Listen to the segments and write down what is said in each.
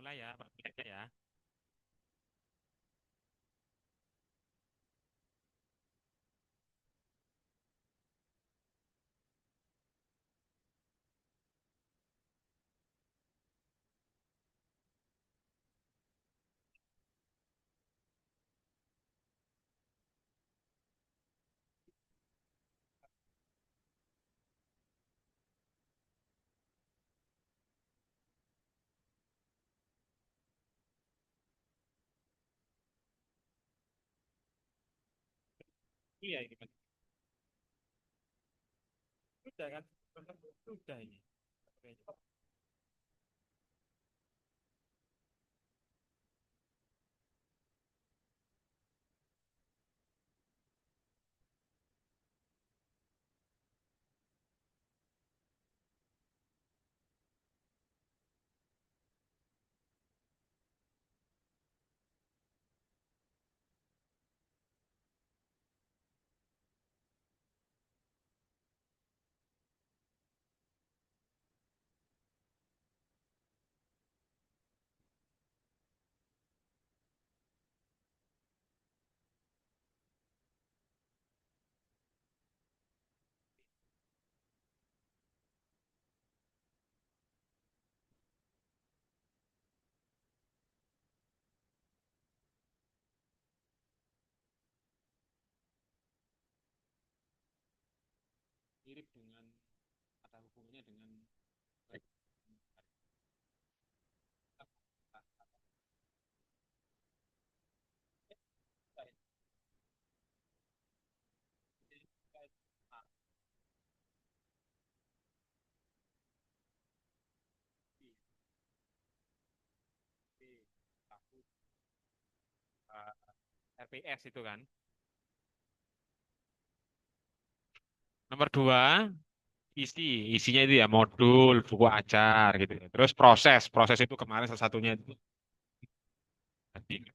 Mulai ya, Pak. Mulai ya. Iya ini Mas. Sudah kan? Sudah ini. Oke. Mirip dengan ada hubungannya dengan RPS itu kan. Nomor dua, isi. Isinya itu ya modul, buku ajar gitu ya. Terus proses. Proses itu kemarin salah satunya itu tadi.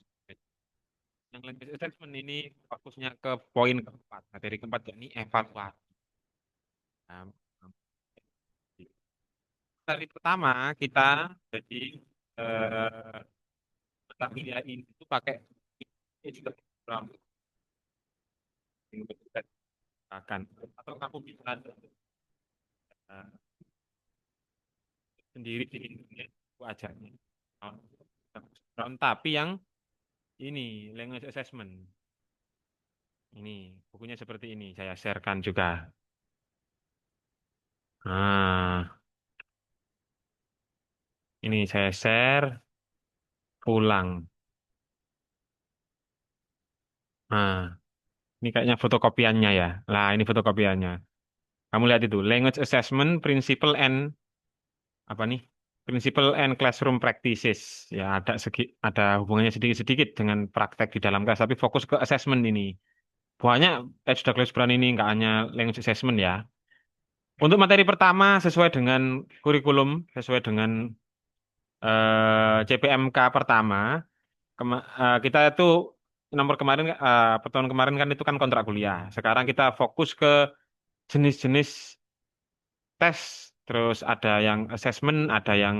Yang language assessment ini fokusnya ke poin keempat. Materi keempat yakni evaluasi. Nah, Hari pertama kita jadi eh, mata kuliah ini itu pakai ini juga program akan atau kamu bisa eh, sendiri di internet aku ajarnya. Tapi yang ini language assessment ini bukunya seperti ini saya sharekan juga. Nah, ini saya share pulang. Nah, ini kayaknya fotokopiannya ya. Lah, ini fotokopiannya. Kamu lihat itu, language assessment, principle and apa nih? Principle and classroom practices. Ya, ada hubungannya sedikit-sedikit dengan praktek di dalam kelas, tapi fokus ke assessment ini. Banyak Douglas Brown ini nggak hanya language assessment ya. Untuk materi pertama sesuai dengan kurikulum, sesuai dengan CPMK pertama, kita itu nomor kemarin, pertemuan kemarin kan itu kan kontrak kuliah. Sekarang kita fokus ke jenis-jenis tes, terus ada yang assessment, ada yang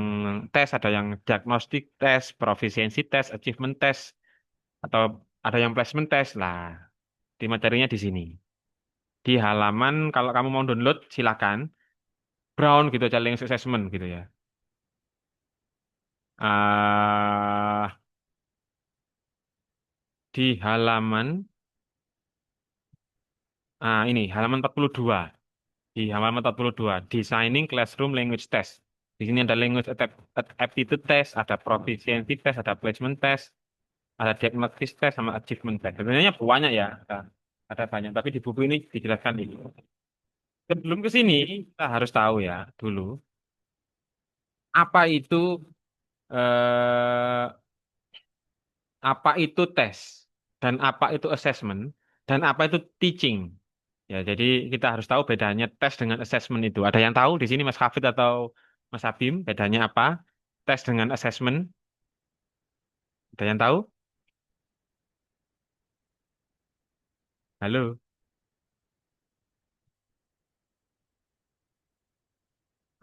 tes, ada yang diagnostic tes, proficiency test, achievement test, atau ada yang placement test lah. Di materinya di sini. Di halaman kalau kamu mau download silakan. Brown gitu challenge assessment gitu ya. eh di halaman ini halaman 42. Di halaman 42 Designing Classroom Language Test. Di sini ada language aptitude test, ada proficiency test, ada placement test, ada diagnostic test sama achievement test. Sebenarnya banyak ya, ada banyak. Tapi di buku ini dijelaskan ini. Sebelum ke sini kita harus tahu ya dulu apa itu eh, apa itu tes dan apa itu assessment dan apa itu teaching. Ya, jadi kita harus tahu bedanya tes dengan assessment itu. Ada yang tahu di sini Mas Hafid atau Mas Habim bedanya apa? Tes dengan assessment. Ada yang tahu? Halo.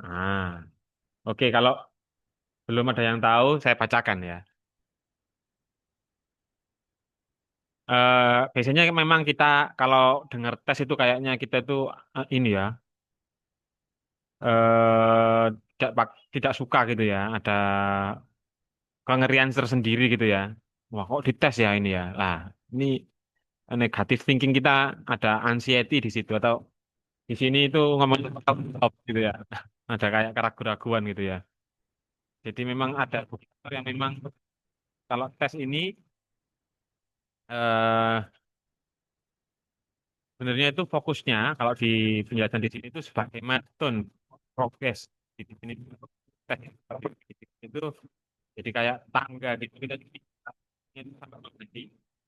Ah, oke kalau Belum ada yang tahu, saya bacakan ya. Biasanya memang kita kalau dengar tes itu kayaknya kita itu ini ya, tidak suka gitu ya. Ada kengerian tersendiri gitu ya. Wah, kok dites ya ini ya. Lah, ini negatif thinking kita ada anxiety di situ atau di sini itu ngomongin stop gitu ya. Ada kayak keraguan-raguan gitu ya. Jadi memang ada beberapa yang memang kalau tes ini eh sebenarnya itu fokusnya kalau di penjelasan di sini itu sebagai milestone progress di sini tes itu jadi kayak tangga gitu kita itu sampai menjadi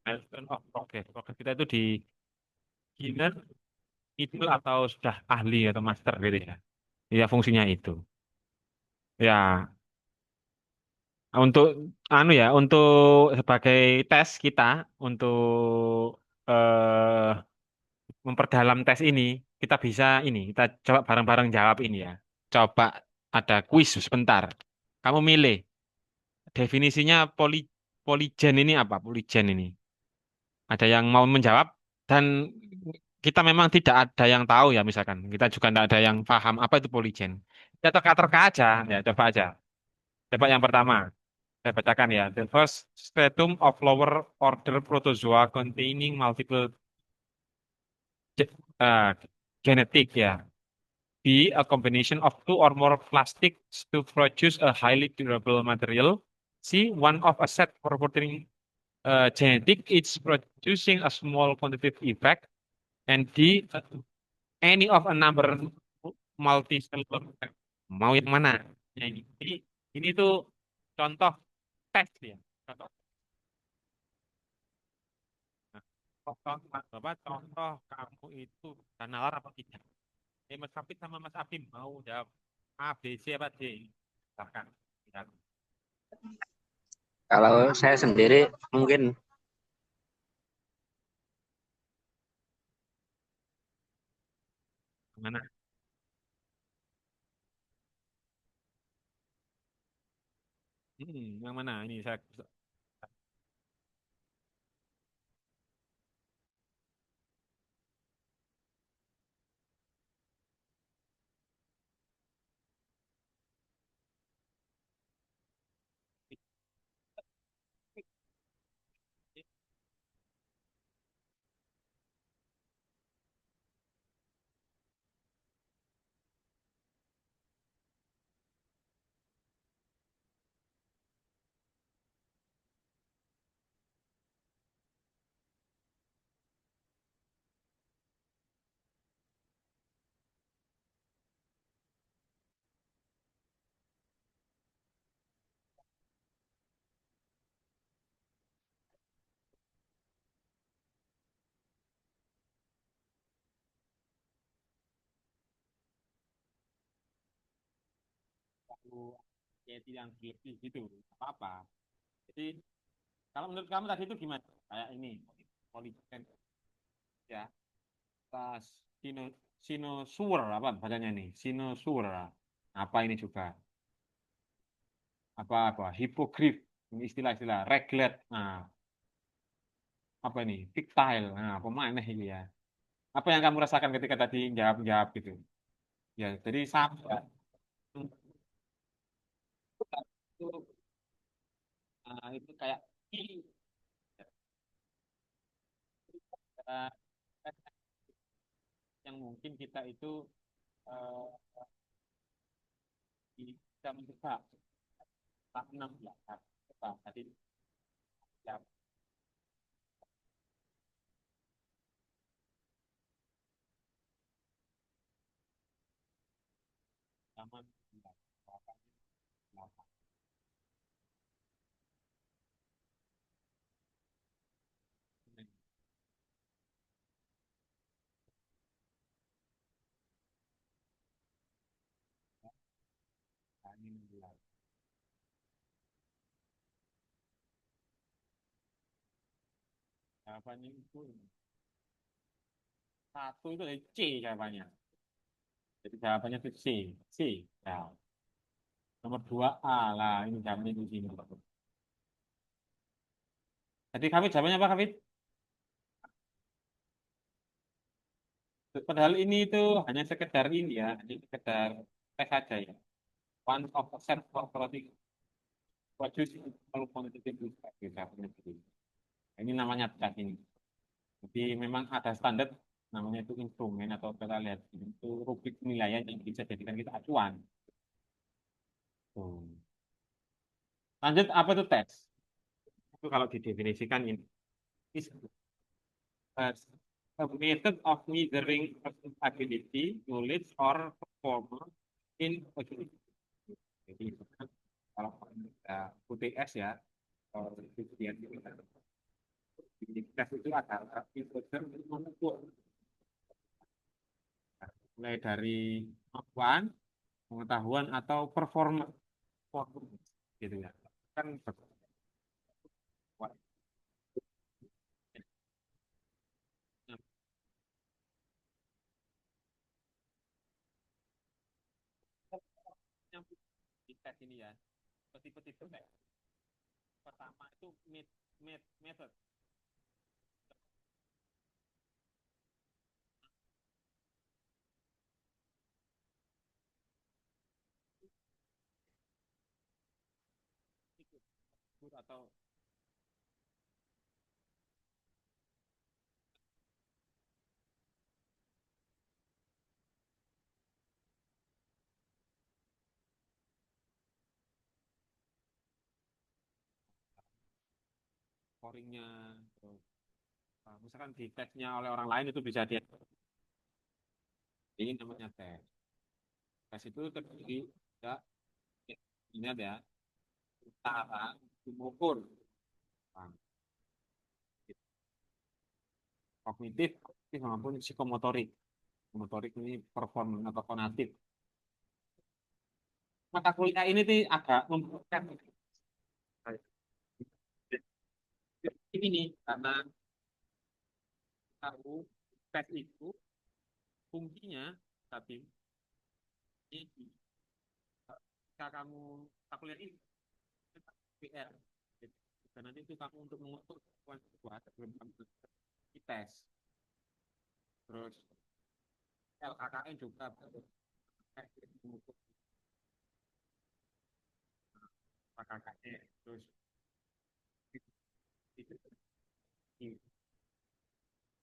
milestone of progress. Progress kita itu di beginner, middle atau sudah ahli atau master gitu ya. Ya fungsinya itu. Ya untuk untuk sebagai tes kita untuk eh memperdalam tes ini, kita coba bareng-bareng jawab ini ya. Coba ada kuis sebentar. Kamu milih definisinya poligen ini apa? Poligen ini. Ada yang mau menjawab dan kita memang tidak ada yang tahu ya misalkan. Kita juga tidak ada yang paham apa itu poligen. Kita teka-teka aja, ya coba aja. Coba yang pertama. Saya bacakan ya. The first stratum of lower order protozoa containing multiple ge- uh, genetic ya. B. A combination of two or more plastics to produce a highly durable material. C. One of a set purporting genetic is producing a small quantitative effect. And D. Any of a number multicellular effect. Mau yang mana? Ya, ini tuh contoh tes ya. Contoh Nah, Bapak contoh kamu itu bisa nalar apa tidak? Mas Kapit sama Mas Abim mau jawab A, B, C apa D? Silakan. Ya, Kalau saya sendiri mungkin mana? Yang mana? Ini saya perlu yang lebih gitu. Apa-apa. Jadi kalau menurut kamu tadi itu gimana? Kayak ini, poligen ya. Tas sinosure apa bacanya ini? Sinosure. Apa ini juga? Apa hipogrif ini istilah-istilah reglet. Nah, apa ini? Fictile. Nah, pemain ini ya. Apa yang kamu rasakan ketika tadi jawab-jawab gitu? Ya, jadi sama. Itu, itu kayak uh, yang mungkin kita itu uh, bisa mencoba tak enam ya. Coba tadi ya, zaman jawabannya itu satu itu dari C jawabannya. Jadi jawabannya itu C. C. Ya. Nomor 2A lah, ini jawabannya di sini. Jadi kami jawabannya apa, Kafid? Padahal ini itu hanya sekedar ini ya, hanya sekedar tes saja ya. One of a set for clothing produce kalau quantitative bisa begini. Ini namanya tes ini. Jadi memang ada standar namanya itu instrumen atau kita lihat itu rubrik penilaian yang bisa jadikan kita acuan. Tuh. Lanjut apa itu tes? Itu kalau didefinisikan ini is a method of measuring person's ability, knowledge, or performance in a given. Jadi kalau UTS ya, kalau ujian di tes itu ada metode untuk mengukur mulai dari kemampuan, pengetahuan atau performa gitu ya. Kan yang di tes ini ya, tipe-tipe tes. Pertama itu method. Atau scoringnya, terus misalkan di tesnya oleh orang lain itu bisa dia ini namanya tes. Tes itu terdiri ya, ini ada cara mengukur kognitif, maupun psikomotorik. Motorik ini perform atau konatif. Mata kuliah ini tuh agak membutuhkan ini nih karena tahu tes itu fungsinya tapi ini ketika kamu mata kuliah ini PR dan nanti itu kamu untuk mengukur kemampuan sebuah sebelum kamu tes terus LKKN juga mengukur KKN terus itu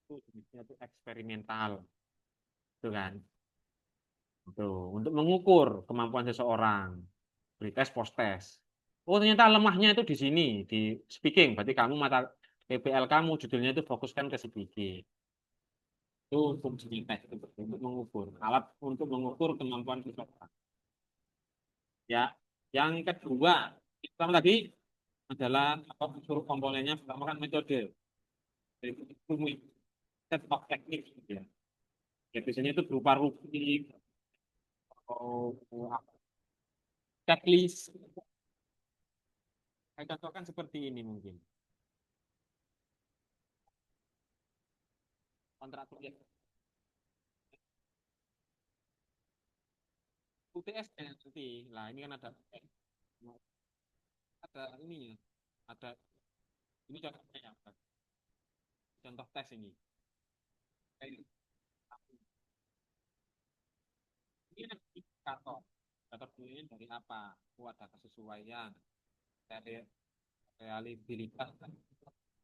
itu jenisnya itu eksperimental itu kan itu untuk mengukur kemampuan seseorang pre-test post-test oh ternyata lemahnya itu di sini di speaking berarti kamu mata PPL kamu judulnya itu fokuskan ke speaking itu fungsi tes itu untuk mengukur alat untuk mengukur kemampuan seseorang ya yang kedua pertama tadi adalah apa unsur komponennya pertama kan metode jadi itu set of teknik gitu ya. Ya biasanya itu berupa rubrik atau apa, checklist. Saya contohkan seperti ini mungkin. Kontrak kerja UTS nanti. Lah ini kan ada ininya. Ada ini contohnya ya. Contoh tes ini. Ini kan indikator. Indikator ini dari apa? Oh, ada kesesuaian dari realibilitas dan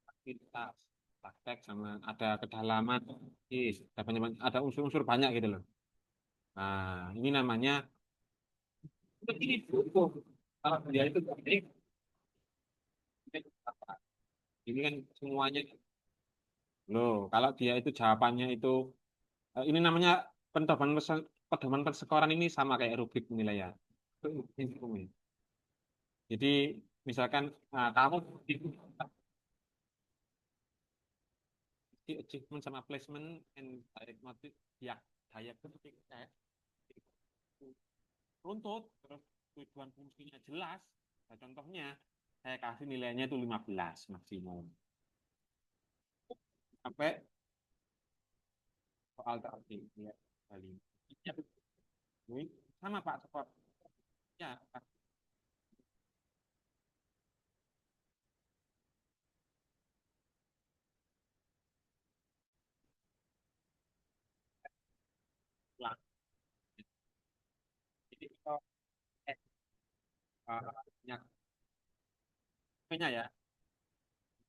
aktivitas praktek sama ada kedalaman ada unsur-unsur banyak gitu loh. Nah, ini namanya ini kalau dia itu ini kan semuanya loh. Kalau dia itu jawabannya itu ini namanya pendoman pedoman persekoran ini sama kayak rubrik penilaian. Itu instrumen. Jadi misalkan kamu di achievement sama placement and direct motive ya diagnostik runtut terus tujuan fungsinya jelas. Nah, contohnya saya kasih nilainya itu 15 maksimum. Sampai soal terakhir ya kali. Ya, ini sama Pak Skor. Ya, Pak. ulang. Jadi kalau eh, minyak minyak ya,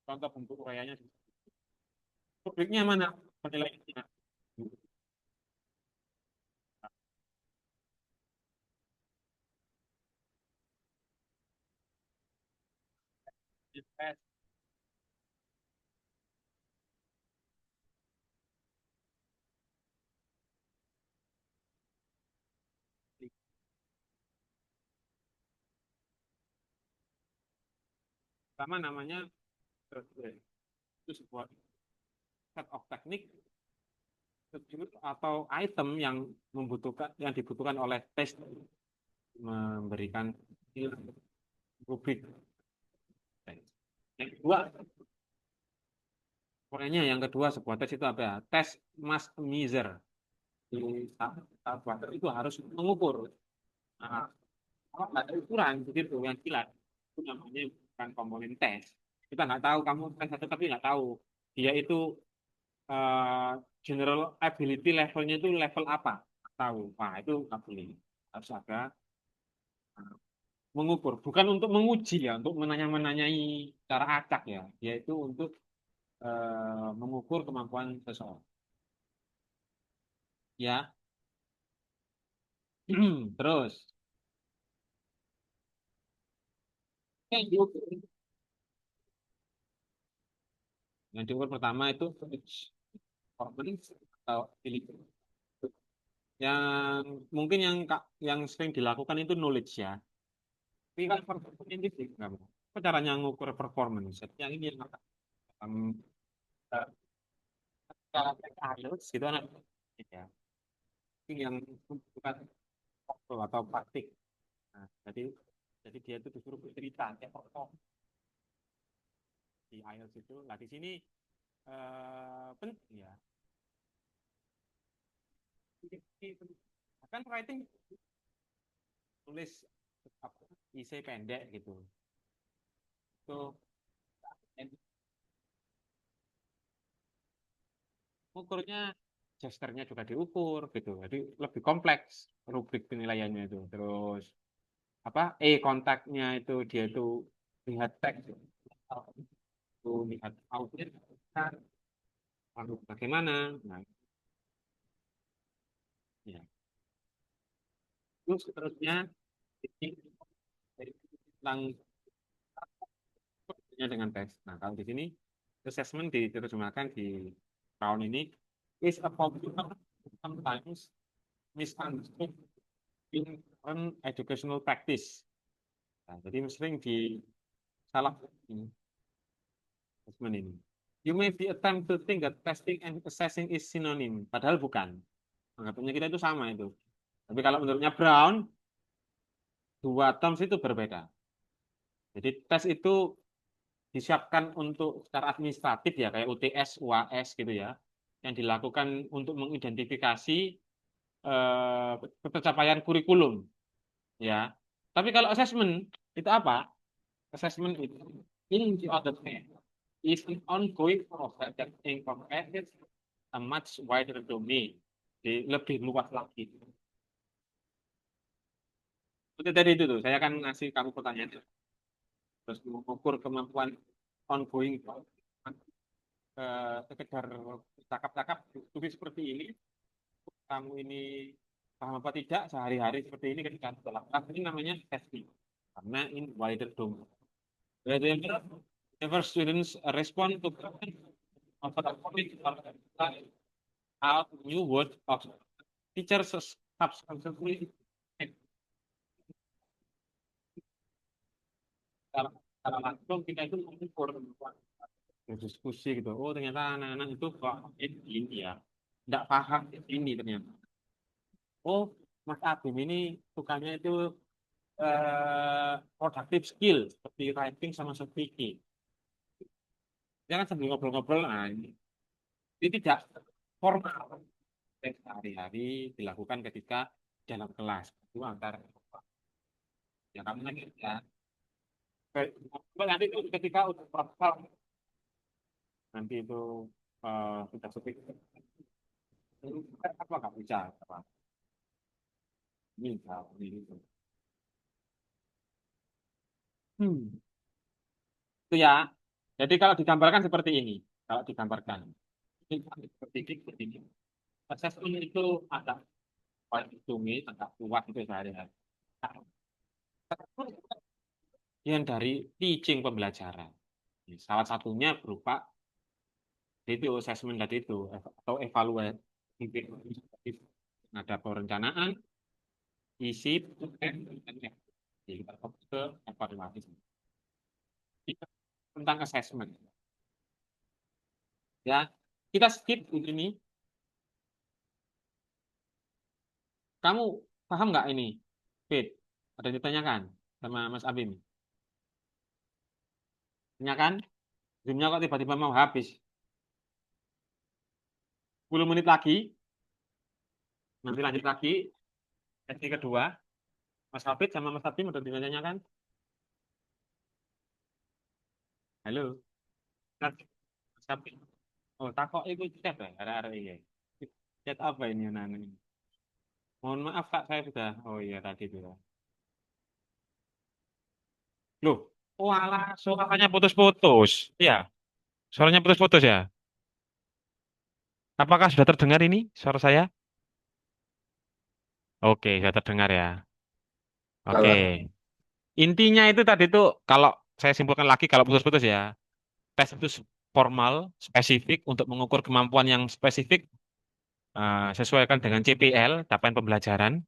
contoh bentuk uraiannya. Rubriknya mana penilaiannya? Tes pertama namanya itu sebuah set of teknik atau item yang dibutuhkan oleh tes memberikan rubrik. Yang kedua, pokoknya yang kedua sebuah tes itu apa ya? Tes mass measure. Di saat water itu harus mengukur. Nah, kalau nggak ada ukuran begitu yang jelas, itu namanya bukan komponen tes. Kita nggak tahu kamu tes satu tapi nggak tahu dia itu eh, general ability levelnya itu level apa? Nggak tahu. Wah itu nggak boleh. Harus ada mengukur, bukan untuk menguji ya, untuk menanyai cara acak ya, yaitu untuk mengukur kemampuan seseorang. Ya, terus yang diukur, pertama itu performance atau ability. Yang mungkin yang sering dilakukan itu knowledge ya. Tapi kan performance ini nggak mau. Apa caranya ngukur performance? Yang ini yang um, IELTS gitu kan ya. Ini yang bukan atau praktik. Nah, jadi dia itu disuruh bercerita kayak perform di IELTS itu. Nah di sini penting ya. Kan writing tulis apa, isi pendek gitu. Itu ukurnya gesturnya juga diukur gitu. Jadi lebih kompleks rubrik penilaiannya itu. Terus apa? Kontaknya itu dia itu lihat teks itu lihat output lalu bagaimana. Nah, ya. Terus seterusnya ini tentang dengan tes. Nah, kalau di sini assessment diterjemahkan di tahun ini is a popular sometimes misunderstood in current educational practice. Nah, jadi sering salah ini, assessment ini. You may be attempt to think that testing and assessing is synonym, padahal bukan. Anggapnya kita itu sama itu. Tapi kalau menurutnya Brown, dua terms itu berbeda. Jadi tes itu disiapkan untuk secara administratif ya kayak UTS, UAS gitu ya, yang dilakukan untuk mengidentifikasi pencapaian kurikulum ya. Tapi kalau assessment itu apa? Assessment itu in the other hand is an ongoing process that encompasses a much wider domain. Jadi lebih luas lagi. Itu tadi itu tuh, saya akan ngasih kamu pertanyaan terus mengukur kemampuan ongoing sekedar cakap-cakap tulis seperti ini kamu ini paham apa tidak sehari-hari seperti ini ketika lakukan ini namanya testing karena in wider domain. Whenever students respond to of a topic or out new word of teachers subsequently secara langsung kita itu mengukur berdiskusi gitu. Oh ternyata anak-anak itu kok ini ya, tidak paham ini ternyata. Oh Mas Abim ini sukanya itu productive skill seperti writing sama speaking. Dia kan sambil ngobrol-ngobrol, nah ini tidak formal. Sehari-hari dilakukan ketika dalam kelas. Itu antar ya kamu lagi ya. Nanti itu ketika udah praktek nanti itu sudah seperti apa nggak bisa apa. Ini, ini. Hmm. Itu ya. Jadi kalau digambarkan seperti ini. Kalau digambarkan. Ini seperti ini, seperti ini. Assessment itu ada hitungnya, agak kuat itu sehari-hari. Yang dari teaching pembelajaran. Salah satunya berupa itu assessment tadi itu atau evaluasi. Ada perencanaan, isi, dan kita fokus ke evaluasi. Tentang assessment. Ya, kita skip di sini. Kamu paham nggak ini? Fit, ada yang ditanyakan sama Mas Abim. Tanyakan, Zoom-nya kok tiba-tiba mau habis. 10 menit lagi, nanti lanjut lagi, sesi kedua. Mas Hafid sama Mas Abim udah ditanyakan. Halo, Mas Abim. Oh, takok itu chat ya, ada iya. Chat apa ini anak ini? Mohon maaf Kak, saya sudah. Oh iya tadi sudah. Loh, oh alah, suaranya putus-putus. Iya, suaranya putus-putus ya. Apakah sudah terdengar ini suara saya? Oke, sudah terdengar ya. Oke. Kalau Intinya itu tadi tuh kalau saya simpulkan lagi kalau putus-putus ya. Tes itu formal, spesifik untuk mengukur kemampuan yang spesifik sesuaikan dengan CPL, capaian pembelajaran.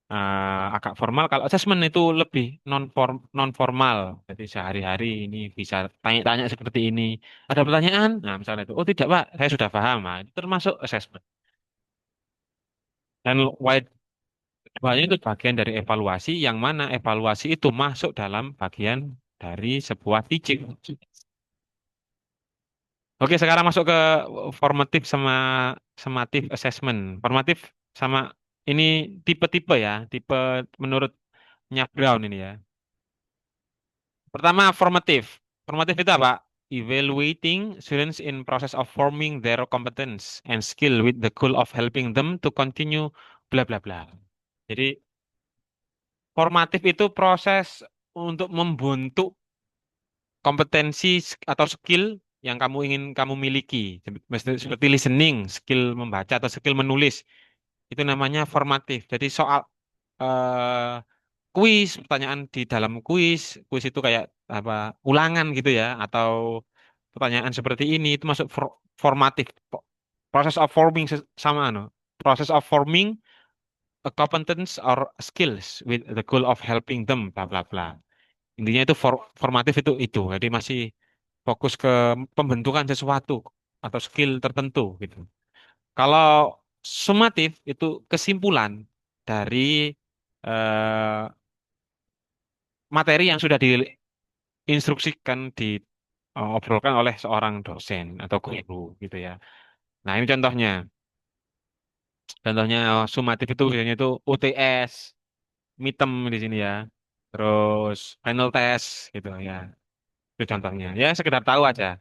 Agak formal. Kalau assessment itu lebih non formal. Jadi sehari-hari ini bisa tanya-tanya seperti ini. Ada pertanyaan? Nah, misalnya itu. Oh tidak, Pak. Saya sudah paham. Nah, itu termasuk assessment. Dan wide banyak itu bagian dari evaluasi yang mana evaluasi itu masuk dalam bagian dari sebuah teaching. Oke, sekarang masuk ke formative sama summative assessment. Formative sama ini tipe-tipe ya, tipe menurutnya Brown ini ya. Pertama, formative. Formative itu apa? Evaluating students in process of forming their competence and skill with the goal of helping them to continue bla bla bla. Jadi, formatif itu proses untuk membentuk kompetensi atau skill yang kamu ingin kamu miliki. Seperti listening, skill membaca atau skill menulis. Itu namanya formatif. Jadi soal eh, kuis, pertanyaan di dalam kuis, kuis itu kayak apa ulangan gitu ya, atau pertanyaan seperti ini itu masuk formatif. Process of forming sama proses of forming a competence or skills with the goal of helping them, bla bla bla. Intinya itu formatif itu. Jadi masih fokus ke pembentukan sesuatu atau skill tertentu gitu. Kalau sumatif itu kesimpulan dari eh, materi yang sudah diinstruksikan, diobrolkan oleh seorang dosen atau guru gitu ya. Nah, ini contohnya. Contohnya sumatif itu biasanya itu UTS, midterm di sini ya. Terus final test gitu ya. Itu contohnya. Ya, sekedar tahu aja.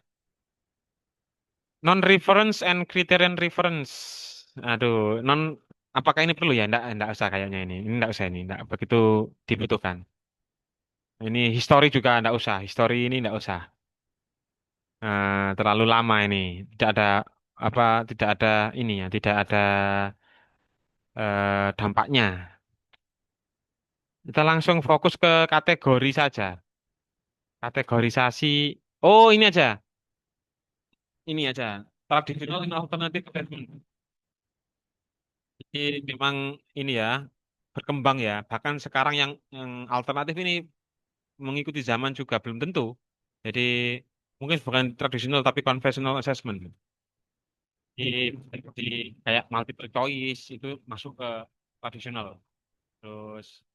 Non-reference and criterion reference. Aduh, apakah ini perlu ya? Enggak usah kayaknya ini. Ini enggak usah ini, enggak begitu dibutuhkan. Ini history juga enggak usah. History ini enggak usah. Terlalu lama ini. Tidak ada apa tidak ada ini ya, tidak ada dampaknya. Kita langsung fokus ke kategori saja. Kategorisasi. Oh, ini aja. Ini aja. Traditional and alternative assessment. Jadi memang ini ya berkembang ya. Bahkan sekarang yang alternatif ini mengikuti zaman juga belum tentu. Jadi mungkin bukan tradisional tapi conventional assessment. Di kayak multiple choice itu masuk ke tradisional. Terus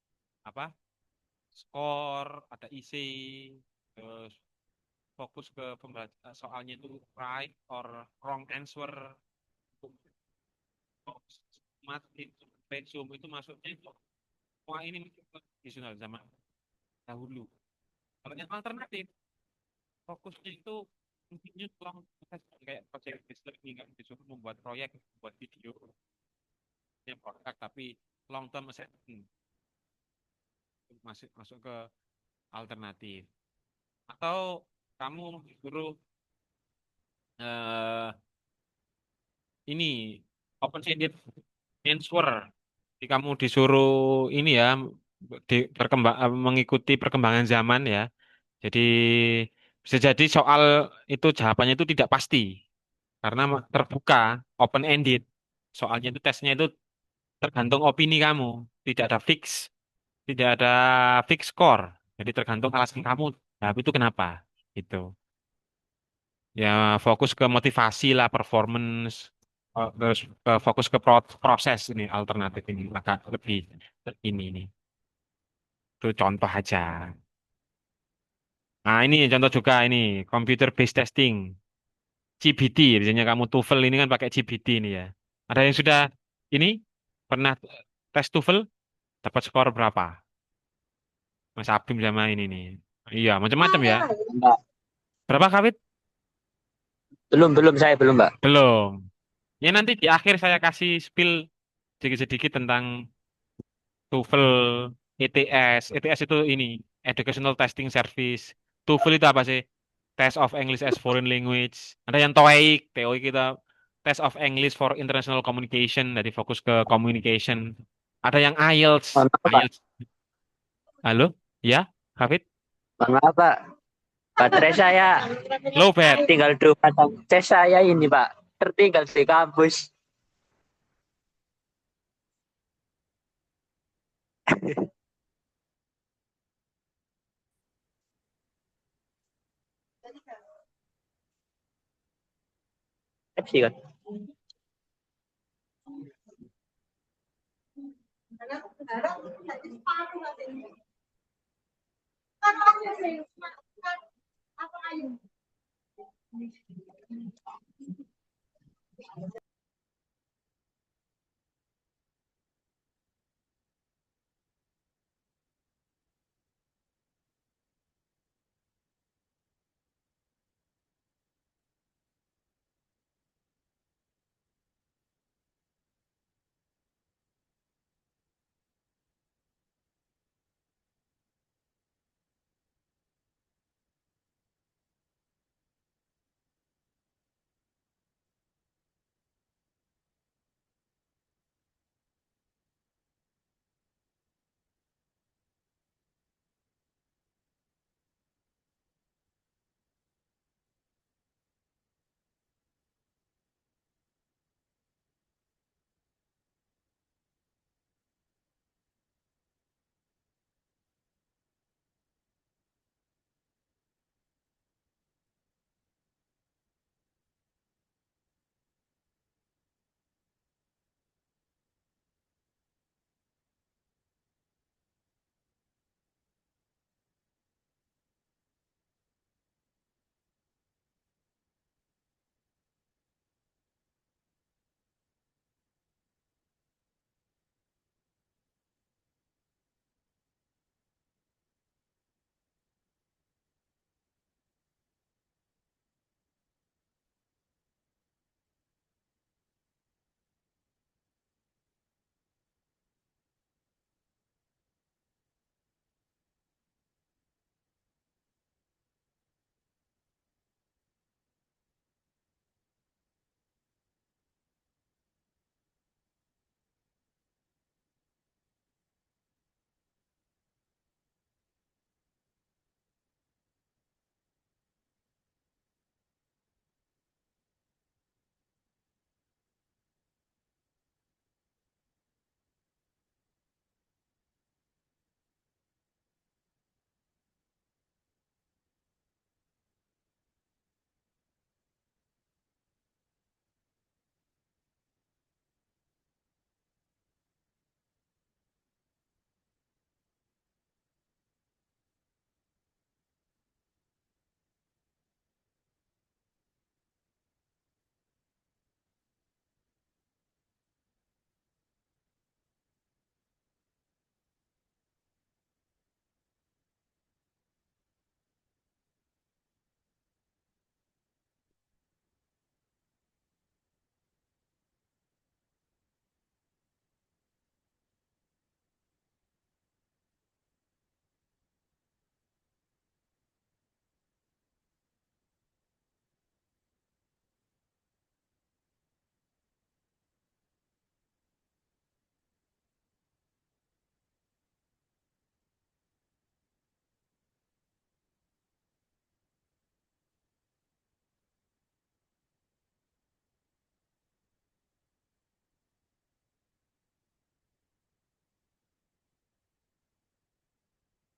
apa? Skor, ada isi, terus fokus ke soalnya itu right or wrong answer. Mati, resume itu masuknya itu. Wah ini tradisional zaman dahulu. Kalau yang alternatif, fokusnya itu intinya kurang kayak project based learning kan disuruh membuat proyek, membuat video, produk tapi long term assessment, masuk masuk ke alternatif. Atau kamu suruh eh, ini open-ended answer. Jadi kamu disuruh ini ya mengikuti perkembangan zaman ya. Jadi bisa jadi soal itu jawabannya itu tidak pasti karena terbuka, open-ended. Soalnya itu tesnya itu tergantung opini kamu, tidak ada fix, tidak ada fix score. Jadi tergantung alasan kamu. Jawab itu kenapa? Gitu. Ya fokus ke motivasi lah, performance, terus fokus ke proses ini alternatif ini agak lebih ini nih. Itu contoh aja. Nah ini contoh juga ini computer based testing, CBT. Biasanya kamu TOEFL ini kan pakai CBT ini ya. Ada yang sudah ini pernah tes TOEFL dapat skor berapa? Mas Abim sama ini nih. Iya macam-macam ya. Mbak. Berapa Kawit? Belum, belum, saya belum, Mbak. Belum. Ya nanti di akhir saya kasih spill sedikit-sedikit tentang TOEFL, ETS. ETS itu ini, Educational Testing Service. TOEFL itu apa sih? Test of English as Foreign Language. Ada yang TOEIC, TOEIC kita Test of English for International Communication, jadi fokus ke communication. Ada yang IELTS, Mohon maaf, Pak. IELTS. Halo? Ya, Hafid? Mohon maaf, Pak. Baterai saya Low bat. tinggal 2 batang. Ces saya ini, Pak, tertinggal di kampus. Pepsi kan?